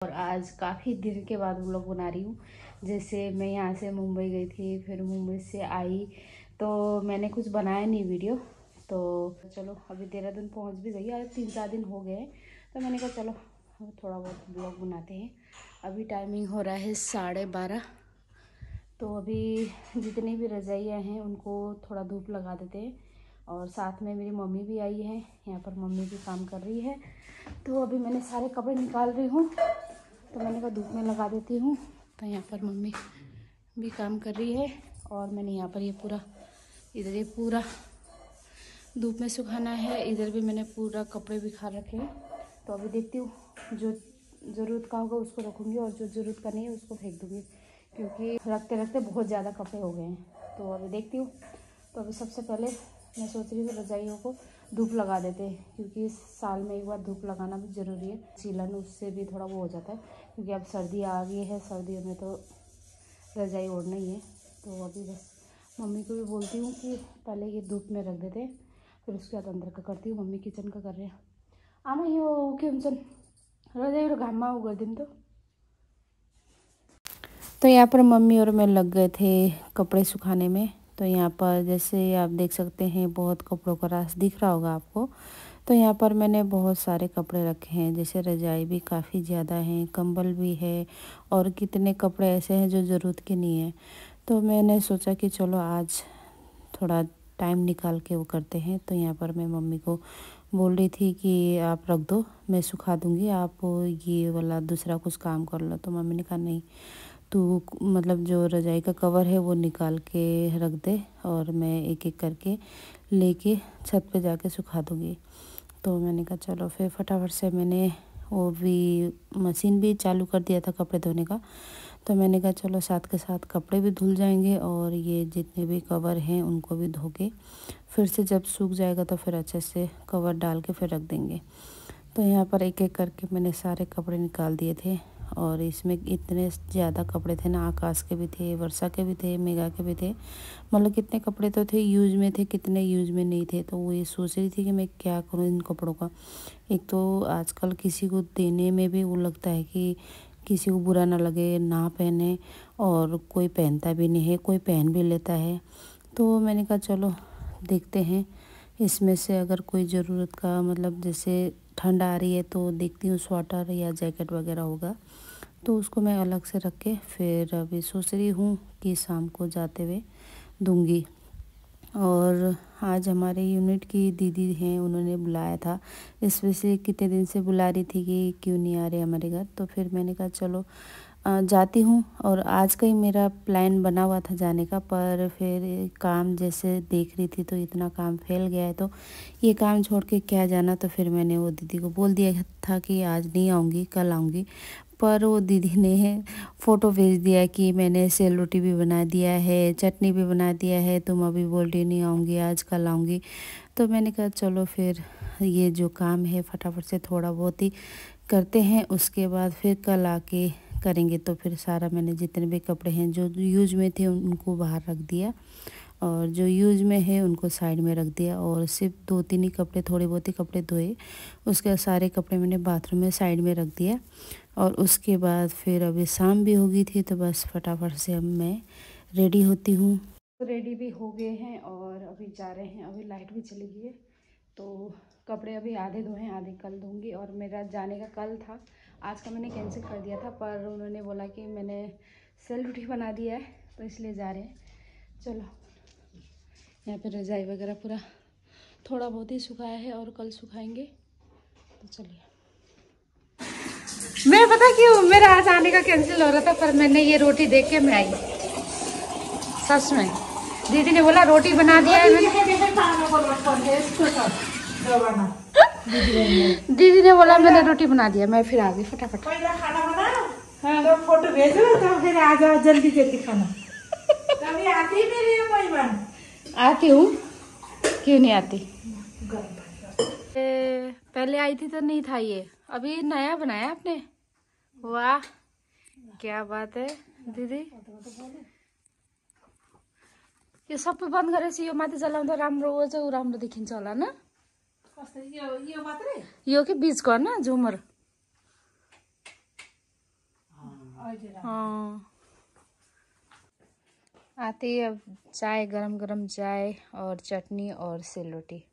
और आज काफ़ी दिन के बाद व्लॉग बना रही हूँ। जैसे मैं यहाँ से मुंबई गई थी, फिर मुंबई से आई तो मैंने कुछ बनाया नहीं वीडियो। तो चलो अभी देहरादून पहुँच भी गई, आज 3-4 दिन हो गए हैं। तो मैंने कहा चलो थोड़ा बहुत व्लॉग बनाते हैं। अभी टाइमिंग हो रहा है 12:30। तो अभी जितनी भी रजाइयाँ हैं उनको थोड़ा धूप लगा देते हैं। और साथ में मेरी मम्मी भी आई है, यहाँ पर मम्मी भी काम कर रही है। तो अभी मैंने सारे कपड़े निकाल रही हूँ, तो मैंने कहा धूप में लगा देती हूँ। तो यहाँ पर मम्मी भी काम कर रही है और मैंने यहाँ पर ये पूरा इधर ये पूरा धूप में सुखाना है। इधर भी मैंने पूरा कपड़े बिखा रखे हैं। तो अभी देखती हूँ, जो ज़रूरत का होगा उसको रखूँगी और जो ज़रूरत का नहीं है उसको फेंक दूँगी, क्योंकि रखते रखते बहुत ज़्यादा कपड़े हो गए हैं। तो अभी देखती हूँ। तो अभी सबसे पहले मैं सोच रही हूँ रजाइयों को धूप लगा देते हैं, क्योंकि साल में एक बार धूप लगाना भी ज़रूरी है। सीलन उससे भी थोड़ा वो हो जाता है, क्योंकि अब सर्दी आ गई है, सर्दियों में तो रजाई ओढ़ना ही है। तो अभी बस मम्मी को भी बोलती हूँ कि पहले ये धूप में रख देते हैं, फिर उसके बाद अंदर का करती हूँ। मम्मी किचन का कर रहे हैं। आमा यो के हुन्छ रजाई घाममा उ गरिदिउँ त। तो यहाँ पर मम्मी और मैं लग गए थे कपड़े सुखाने में। तो यहाँ पर जैसे आप देख सकते हैं बहुत कपड़ों का रास दिख रहा होगा आपको। तो यहाँ पर मैंने बहुत सारे कपड़े रखे हैं, जैसे रजाई भी काफ़ी ज़्यादा हैं, कंबल भी है और कितने कपड़े ऐसे हैं जो ज़रूरत के नहीं है। तो मैंने सोचा कि चलो आज थोड़ा टाइम निकाल के वो करते हैं। तो यहाँ पर मैं मम्मी को बोल रही थी कि आप रख दो, मैं सुखा दूँगी, आप ये वाला दूसरा कुछ काम कर लो। तो मम्मी ने कहा नहीं, तू मतलब जो रजाई का कवर है वो निकाल के रख दे और मैं एक एक करके लेके छत पे जाके सुखा दूँगी। तो मैंने कहा चलो, फिर फटाफट से मैंने वो भी मशीन भी चालू कर दिया था कपड़े धोने का। तो मैंने कहा चलो साथ के साथ कपड़े भी धुल जाएंगे और ये जितने भी कवर हैं उनको भी धो के फिर से जब सूख जाएगा तो फिर अच्छे से कवर डाल के फिर रख देंगे। तो यहाँ पर एक एक करके मैंने सारे कपड़े निकाल दिए थे और इसमें इतने ज़्यादा कपड़े थे ना, आकाश के भी थे, वर्षा के भी थे, मेघा के भी थे। मतलब कितने कपड़े तो थे यूज में थे, कितने यूज में नहीं थे। तो वो ये सोच रही थी कि मैं क्या करूँ इन कपड़ों का। एक तो आजकल किसी को देने में भी वो लगता है कि किसी को बुरा ना लगे, ना पहने, और कोई पहनता भी नहीं है, कोई पहन भी लेता है। तो मैंने कहा चलो देखते हैं इसमें से अगर कोई ज़रूरत का, मतलब जैसे ठंड आ रही है तो देखती हूँ स्वेटर या जैकेट वगैरह होगा तो उसको मैं अलग से रख के फिर अभी सोच रही हूँ कि शाम को जाते हुए दूंगी। और आज हमारे यूनिट की दीदी हैं, उन्होंने बुलाया था, इस वजह से कितने दिन से बुला रही थी कि क्यों नहीं आ रहे हमारे घर। तो फिर मैंने कहा चलो जाती हूँ। और आज का ही मेरा प्लान बना हुआ था जाने का, पर फिर काम जैसे देख रही थी तो इतना काम फैल गया है, तो ये काम छोड़ के क्या जाना। तो फिर मैंने वो दीदी को बोल दिया था कि आज नहीं आऊँगी, कल आऊँगी। पर वो दीदी ने फ़ोटो भेज दिया कि मैंने सेल रोटी भी बना दिया है, चटनी भी बना दिया है, तुम अभी बोल रही नहीं आऊँगी, आज कल आऊँगी। तो मैंने कहा चलो फिर ये जो काम है फटाफट से थोड़ा बहुत ही करते हैं, उसके बाद फिर कल आके करेंगे। तो फिर सारा मैंने जितने भी कपड़े हैं जो यूज में थे उनको बाहर रख दिया और जो यूज में है उनको साइड में रख दिया, और सिर्फ 2-3 ही कपड़े, थोड़े बहुत ही कपड़े धोए, उसके सारे कपड़े मैंने बाथरूम में साइड में रख दिया। और उसके बाद फिर अभी शाम भी हो गई थी तो बस फटाफट से अब मैं रेडी होती हूँ। रेडी भी हो गए हैं और अभी जा रहे हैं। अभी लाइट भी चली गई है तो कपड़े अभी आधे धोए हैं, आधे कल धोंगी। और मेरा जाने का कल था, आज का मैंने कैंसिल कर दिया था, पर उन्होंने बोला कि मैंने सेल रोटी बना दिया है तो इसलिए जा रहे हैं। चलो, यहाँ पे रजाई वगैरह पूरा थोड़ा बहुत ही सुखाया है और कल सुखाएंगे। तो चलिए, मैं पता क्यों मेरा आज आने का कैंसिल हो रहा था, पर मैंने ये रोटी देख के मैं आई। सच में दीदी ने बोला रोटी बना दिया है, दीदी ने बोला मैंने रोटी बना दिया, मैं फिर आ गई फटाफट। हाँ। तो फोटो भेजो तो फिर आ जाओ जल्दी जल्दी खाना। कभी आती मेरी मेहमान? आती हूँ, क्यों नहीं आती। पहले आई थी तो नहीं था ये, अभी नया बनाया आपने। वाह क्या बात है दीदी। यो सबै बन्द गरेपछि यो माथि जलाउँदा राम्रो चाहिँ राम्रो देखिन्छ होला न। यो कि बीच गर्न झुमर हाँ, आते ही अब चाय, गरम गरम चाय और चटनी और सिलरोटी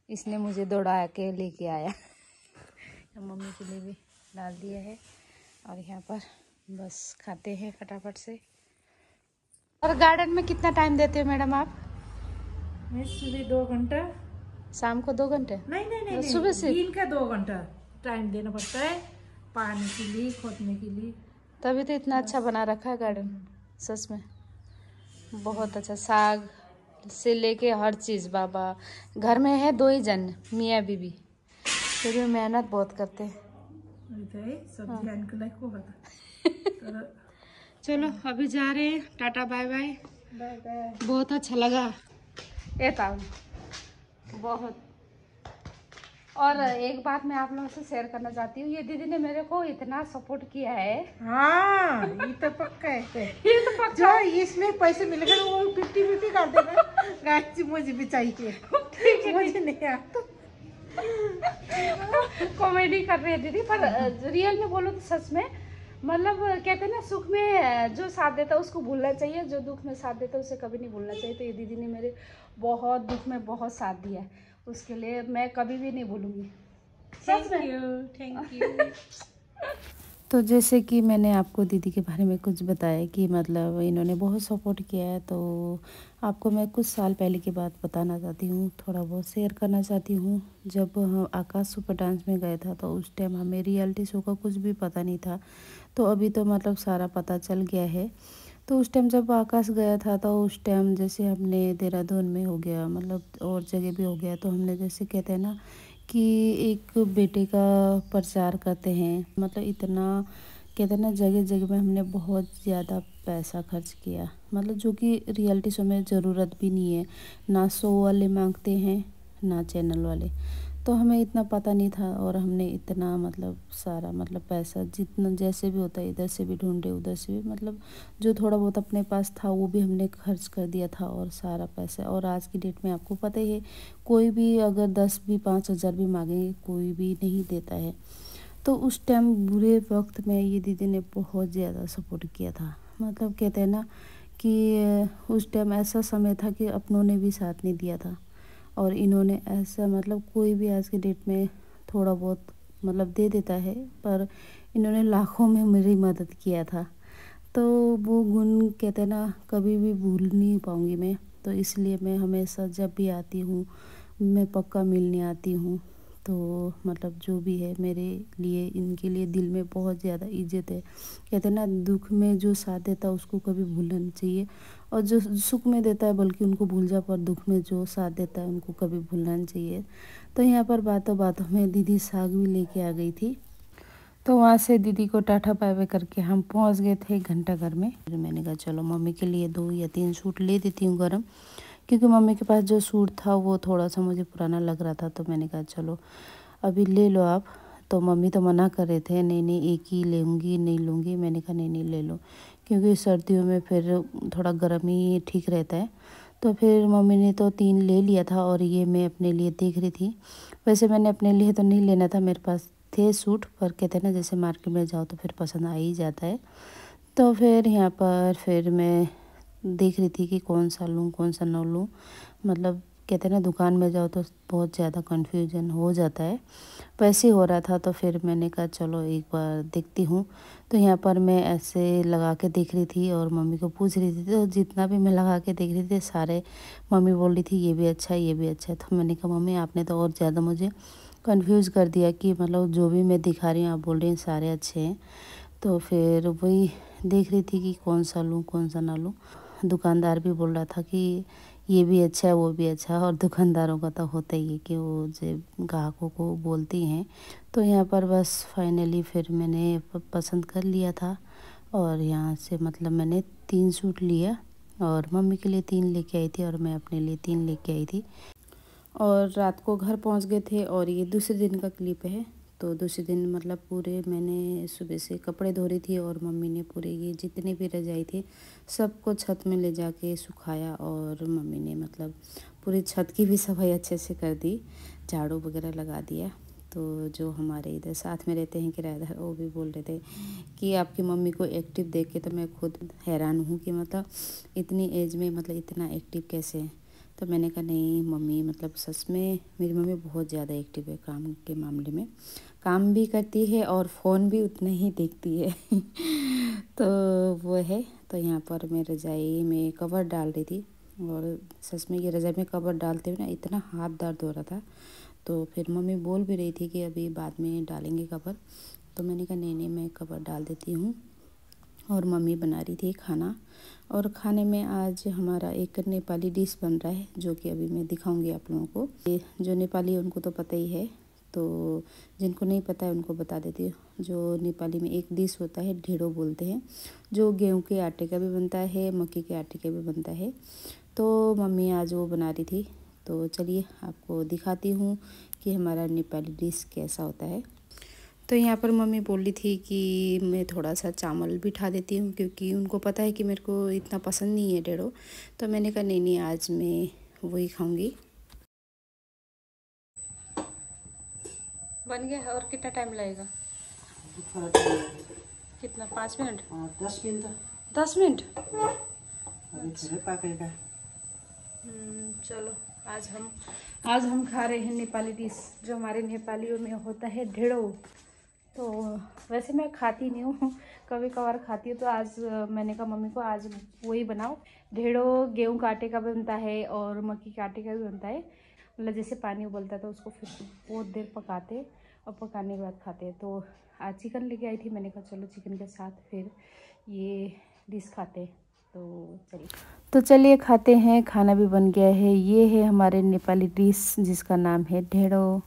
इसने मुझे दौड़ा के लेके आया। मम्मी के लिए भी डाल दिया है और यहाँ पर बस खाते हैं फटाफट से। और गार्डन में कितना टाइम देते हो मैडम आप? मैं सुबह 2 घंटा, शाम को 2 घंटे? नहीं, सुबह से दिन का 2 घंटा टाइम देना पड़ता है पानी के लिए, खोदने के लिए। तभी तो इतना अच्छा बना रखा है गार्डन, सच में बहुत अच्छा। साग से लेके हर चीज़ बाबा। घर में है 2 ही जन, मियाँ बीबी, फिर भी मेहनत बहुत करते हैं। चलो अभी जा रहे हैं, टाटा बाय बाय। बहुत अच्छा लगा बहुत। और एक बात मैं आप लोगों से शेयर करना चाहती हूँ, ये दीदी ने मेरे को इतना सपोर्ट किया है। हाँ, ये तो पक्का है। ये तो पक्का। जो इसमें पैसे मिलेगा वो 50-50 कर देना। गाइस मुझे भी चाहिए, मुझे नहीं आता। कॉमेडी कर रही है दीदी, पर रियल में बोलो तो सच में मतलब कहते हैं ना, सुख में जो साथ देता है उसको भूलना चाहिए, जो दुख में साथ देता है उसे कभी नहीं भूलना चाहिए। तो ये दीदी ने मेरे बहुत दुख में बहुत साथ दिया है, उसके लिए मैं कभी भी नहीं भूलूंगी। Thank you. तो जैसे कि मैंने आपको दीदी के बारे में कुछ बताया कि मतलब इन्होंने बहुत सपोर्ट किया है, तो आपको मैं कुछ साल पहले की बात बताना चाहती हूँ, थोड़ा बहुत शेयर करना चाहती हूँ। जब हम आकाश सुपर डांस में गए था तो उस टाइम हमें रियलिटी शो का कुछ भी पता नहीं था। तो अभी तो मतलब सारा पता चल गया है। तो उस टाइम जब आकाश गया था तो उस टाइम जैसे हमने देहरादून में हो गया, मतलब और जगह भी हो गया, तो हमने जैसे कहते हैं ना कि एक बेटे का प्रचार करते हैं, मतलब इतना कहते हैं ना जगह जगह में हमने बहुत ज़्यादा पैसा खर्च किया, मतलब जो कि रियलिटी शो में ज़रूरत भी नहीं है। ना शो वाले मांगते हैं ना चैनल वाले, तो हमें इतना पता नहीं था और हमने इतना मतलब सारा मतलब पैसा जितना जैसे भी होता है, इधर से भी ढूंढे उधर से भी, मतलब जो थोड़ा बहुत अपने पास था वो भी हमने खर्च कर दिया था और सारा पैसा। और आज की डेट में आपको पता ही है, कोई भी अगर 10 भी 5,000 भी मांगेंगे कोई भी नहीं देता है। तो उस टाइम बुरे वक्त में ये दीदी ने बहुत ज़्यादा सपोर्ट किया था। मतलब कहते हैं ना कि उस टाइम ऐसा समय था कि अपनों ने भी साथ नहीं दिया था और इन्होंने ऐसा मतलब कोई भी आज की डेट में थोड़ा बहुत मतलब दे देता है, पर इन्होंने लाखों में मेरी मदद किया था। तो वो गुण कहते हैं ना कभी भी भूल नहीं पाऊँगी मैं। तो इसलिए मैं हमेशा जब भी आती हूँ मैं पक्का मिलने आती हूँ। तो मतलब जो भी है मेरे लिए, इनके लिए दिल में बहुत ज़्यादा इज़्ज़त है। कहते हैं ना दुख में जो साथ देता है उसको कभी भूलना नहीं चाहिए, और जो सुख में देता है बल्कि उनको भूल जा, पर दुख में जो साथ देता है उनको कभी भूलना नहीं चाहिए। तो यहाँ पर बातों बातों में दीदी साग भी लेके आ गई थी, तो वहाँ से दीदी को टाटा बाय बाय करके हम पहुँच गए थे घंटाघर में। फिर मैंने कहा चलो मम्मी के लिए 2 या 3 सूट ले देती हूँ गर्म, क्योंकि मम्मी के पास जो सूट था वो थोड़ा सा मुझे पुराना लग रहा था। तो मैंने कहा चलो अभी ले लो आप। तो मम्मी तो मना कर रहे थे, नहीं नहीं एक ही लूँगी, नहीं लूँगी। मैंने कहा नहीं नहीं ले लो, क्योंकि सर्दियों में फिर थोड़ा गर्म ही ठीक रहता है। तो फिर मम्मी ने तो 3 ले लिया था और ये मैं अपने लिए देख रही थी। वैसे मैंने अपने लिए तो नहीं लेना था, मेरे पास थे सूट, पर कहते हैं ना जैसे मार्केट में जाओ तो फिर पसंद आ ही जाता है। तो फिर यहाँ पर फिर मैं देख रही थी कि कौन सा लूँ कौन सा ना लूँ। मतलब कहते हैं ना दुकान में जाओ तो बहुत ज़्यादा कन्फ्यूजन हो जाता है, वैसे हो रहा था। तो फिर मैंने कहा चलो एक बार देखती हूँ। तो यहाँ पर मैं ऐसे लगा के देख रही थी और मम्मी को पूछ रही थी, तो जितना भी मैं लगा के देख रही थी सारे मम्मी बोल रही थी ये भी अच्छा है ये भी अच्छा है। तो मैंने कहा मम्मी आपने तो और ज़्यादा मुझे कंफ्यूज कर दिया कि मतलब जो भी मैं दिखा रही हूँ आप बोल रही हैं सारे अच्छे हैं। तो फिर वही देख रही थी कि कौन सा लूँ कौन सा ना लूँ। दुकानदार भी बोल रहा था कि ये भी अच्छा है वो भी अच्छा है, और दुकानदारों का तो होता ही है कि वो जो ग्राहकों को बोलती हैं। तो यहाँ पर बस फाइनली फिर मैंने पसंद कर लिया था और यहाँ से मतलब मैंने 3 सूट लिया और मम्मी के लिए 3 लेके आई थी और मैं अपने लिए 3 लेके आई थी। और रात को घर पहुंच गए थे और ये दूसरे दिन का क्लिप है। तो दूसरे दिन मतलब पूरे मैंने सुबह से कपड़े धो रही थी और मम्मी ने पूरे ये जितने भी रजाई थे सबको छत में ले जाके सुखाया, और मम्मी ने मतलब पूरी छत की भी सफाई अच्छे से कर दी, झाड़ू वगैरह लगा दिया। तो जो हमारे इधर साथ में रहते हैं किराएदार, वो भी बोल रहे थे कि आपकी मम्मी को एक्टिव देख के तो मैं खुद हैरान हूँ कि मतलब इतनी एज में मतलब इतना एक्टिव कैसे है। तो मैंने कहा नहीं मम्मी, मतलब सच में मेरी मम्मी बहुत ज़्यादा एक्टिव है काम के मामले में, काम भी करती है और फ़ोन भी उतना ही देखती है। तो वो है। तो यहाँ पर मैं रज़ाई में कवर डाल रही थी, और सच में ये रज़ाई में कवर डालते हुए ना इतना हाथ दर्द हो रहा था। तो फिर मम्मी बोल भी रही थी कि अभी बाद में डालेंगे कवर, तो मैंने कहा नहीं नहीं मैं कवर डाल देती हूँ। और मम्मी बना रही थी खाना, और खाने में आज हमारा एक नेपाली डिश बन रहा है, जो कि अभी मैं दिखाऊंगी आप लोगों को। ये जो नेपाली है उनको तो पता ही है, तो जिनको नहीं पता है उनको बता देती हूँ। जो नेपाली में एक डिश होता है, ढेड़ो बोलते हैं, जो गेहूं के आटे का भी बनता है, मक्की के आटे का भी बनता है। तो मम्मी आज वो बना रही थी, तो चलिए आपको दिखाती हूँ कि हमारा नेपाली डिश कैसा होता है। तो यहाँ पर मम्मी बोल रही थी कि मैं थोड़ा सा चावल भी उठा देती हूँ, क्योंकि उनको पता है कि मेरे को इतना पसंद नहीं है ढेड़ो। तो मैंने कहा नहीं नहीं आज मैं वही खाऊंगी। बन गया। और कितना टाइम लगेगा? कितना, 5 मिनट? 10 मिनट। 10 मिनट? अभी थोड़े पकेगा। चलो आज हम खा रहे हैं नेपाली डिश, जो हमारे नेपालियों में होता है ढेड़ो। तो वैसे मैं खाती नहीं हूँ, कभी कभार खाती हूँ। तो आज मैंने कहा मम्मी को आज वही बनाओ। ढेड़ो गेहूं का आटे का भी बनता है और मक्की के आटे का भी बनता है। मतलब जैसे पानी उबलता है तो उसको फिर बहुत देर पकाते, और पकाने के बाद खाते हैं। तो आज चिकन लेके आई थी, मैंने कहा चलो चिकन के साथ फिर ये डिश खाते हैं। तो चलिए खाते हैं। खाना भी बन गया है। ये है हमारे नेपाली डिश जिसका नाम है ढेड़ो।